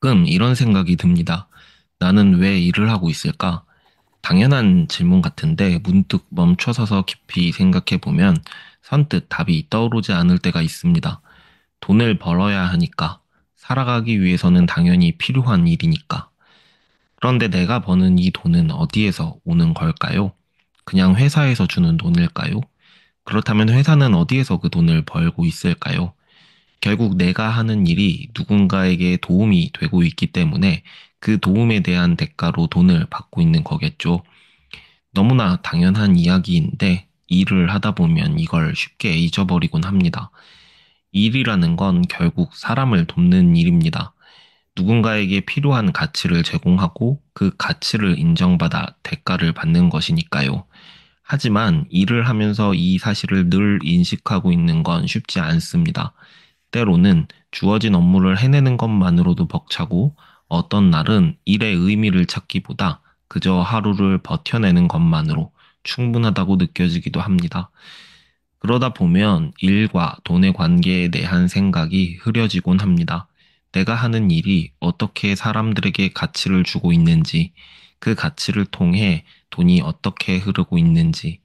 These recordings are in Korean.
가끔 이런 생각이 듭니다. 나는 왜 일을 하고 있을까? 당연한 질문 같은데 문득 멈춰서서 깊이 생각해 보면 선뜻 답이 떠오르지 않을 때가 있습니다. 돈을 벌어야 하니까, 살아가기 위해서는 당연히 필요한 일이니까. 그런데 내가 버는 이 돈은 어디에서 오는 걸까요? 그냥 회사에서 주는 돈일까요? 그렇다면 회사는 어디에서 그 돈을 벌고 있을까요? 결국 내가 하는 일이 누군가에게 도움이 되고 있기 때문에 그 도움에 대한 대가로 돈을 받고 있는 거겠죠. 너무나 당연한 이야기인데 일을 하다 보면 이걸 쉽게 잊어버리곤 합니다. 일이라는 건 결국 사람을 돕는 일입니다. 누군가에게 필요한 가치를 제공하고 그 가치를 인정받아 대가를 받는 것이니까요. 하지만 일을 하면서 이 사실을 늘 인식하고 있는 건 쉽지 않습니다. 때로는 주어진 업무를 해내는 것만으로도 벅차고 어떤 날은 일의 의미를 찾기보다 그저 하루를 버텨내는 것만으로 충분하다고 느껴지기도 합니다. 그러다 보면 일과 돈의 관계에 대한 생각이 흐려지곤 합니다. 내가 하는 일이 어떻게 사람들에게 가치를 주고 있는지, 그 가치를 통해 돈이 어떻게 흐르고 있는지,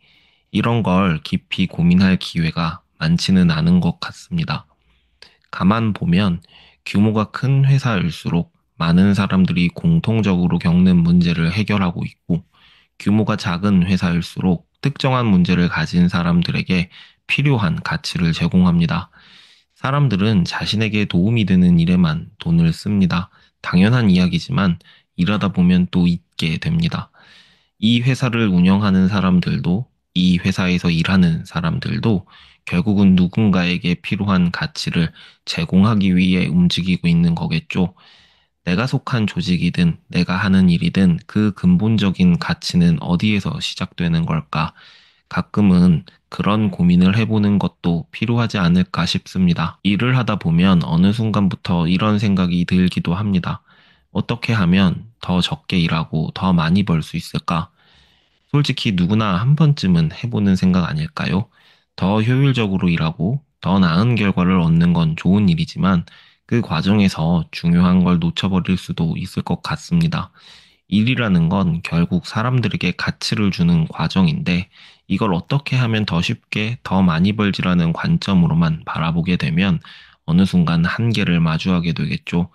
이런 걸 깊이 고민할 기회가 많지는 않은 것 같습니다. 가만 보면 규모가 큰 회사일수록 많은 사람들이 공통적으로 겪는 문제를 해결하고 있고, 규모가 작은 회사일수록 특정한 문제를 가진 사람들에게 필요한 가치를 제공합니다. 사람들은 자신에게 도움이 되는 일에만 돈을 씁니다. 당연한 이야기지만 일하다 보면 또 잊게 됩니다. 이 회사를 운영하는 사람들도, 이 회사에서 일하는 사람들도 결국은 누군가에게 필요한 가치를 제공하기 위해 움직이고 있는 거겠죠. 내가 속한 조직이든 내가 하는 일이든 그 근본적인 가치는 어디에서 시작되는 걸까? 가끔은 그런 고민을 해보는 것도 필요하지 않을까 싶습니다. 일을 하다 보면 어느 순간부터 이런 생각이 들기도 합니다. 어떻게 하면 더 적게 일하고 더 많이 벌 수 있을까? 솔직히 누구나 한 번쯤은 해보는 생각 아닐까요? 더 효율적으로 일하고 더 나은 결과를 얻는 건 좋은 일이지만 그 과정에서 중요한 걸 놓쳐버릴 수도 있을 것 같습니다. 일이라는 건 결국 사람들에게 가치를 주는 과정인데 이걸 어떻게 하면 더 쉽게 더 많이 벌지라는 관점으로만 바라보게 되면 어느 순간 한계를 마주하게 되겠죠.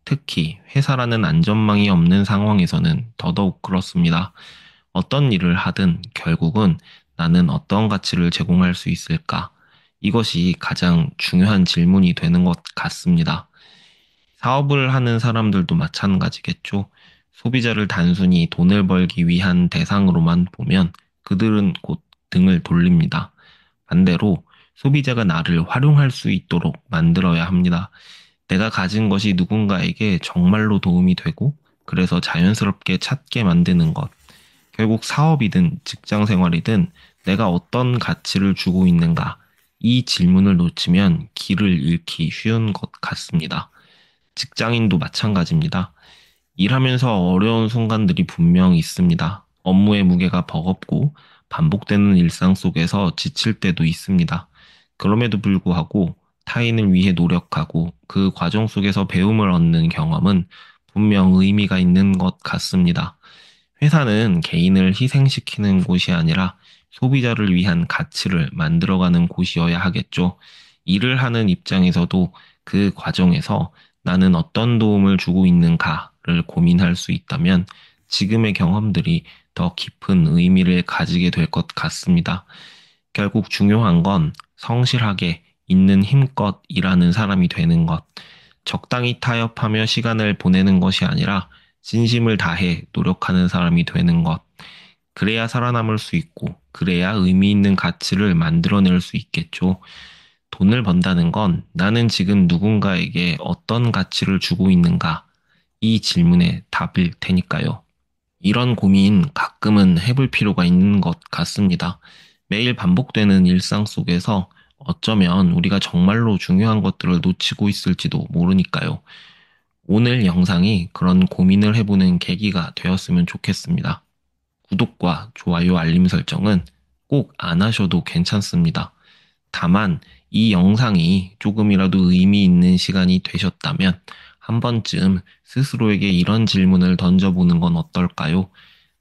특히 회사라는 안전망이 없는 상황에서는 더더욱 그렇습니다. 어떤 일을 하든 결국은 나는 어떤 가치를 제공할 수 있을까? 이것이 가장 중요한 질문이 되는 것 같습니다. 사업을 하는 사람들도 마찬가지겠죠. 소비자를 단순히 돈을 벌기 위한 대상으로만 보면 그들은 곧 등을 돌립니다. 반대로 소비자가 나를 활용할 수 있도록 만들어야 합니다. 내가 가진 것이 누군가에게 정말로 도움이 되고 그래서 자연스럽게 찾게 만드는 것. 결국 사업이든 직장 생활이든 내가 어떤 가치를 주고 있는가? 이 질문을 놓치면 길을 잃기 쉬운 것 같습니다. 직장인도 마찬가지입니다. 일하면서 어려운 순간들이 분명 있습니다. 업무의 무게가 버겁고 반복되는 일상 속에서 지칠 때도 있습니다. 그럼에도 불구하고 타인을 위해 노력하고 그 과정 속에서 배움을 얻는 경험은 분명 의미가 있는 것 같습니다. 회사는 개인을 희생시키는 곳이 아니라 소비자를 위한 가치를 만들어가는 곳이어야 하겠죠. 일을 하는 입장에서도 그 과정에서 나는 어떤 도움을 주고 있는가를 고민할 수 있다면 지금의 경험들이 더 깊은 의미를 가지게 될 것 같습니다. 결국 중요한 건 성실하게 있는 힘껏 일하는 사람이 되는 것, 적당히 타협하며 시간을 보내는 것이 아니라 진심을 다해 노력하는 사람이 되는 것. 그래야 살아남을 수 있고, 그래야 의미 있는 가치를 만들어낼 수 있겠죠. 돈을 번다는 건 나는 지금 누군가에게 어떤 가치를 주고 있는가? 이 질문의 답일 테니까요. 이런 고민 가끔은 해볼 필요가 있는 것 같습니다. 매일 반복되는 일상 속에서 어쩌면 우리가 정말로 중요한 것들을 놓치고 있을지도 모르니까요. 오늘 영상이 그런 고민을 해보는 계기가 되었으면 좋겠습니다. 구독과 좋아요 알림 설정은 꼭 안 하셔도 괜찮습니다. 다만 이 영상이 조금이라도 의미 있는 시간이 되셨다면 한 번쯤 스스로에게 이런 질문을 던져보는 건 어떨까요?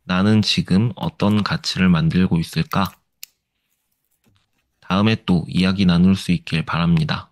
나는 지금 어떤 가치를 만들고 있을까? 다음에 또 이야기 나눌 수 있길 바랍니다.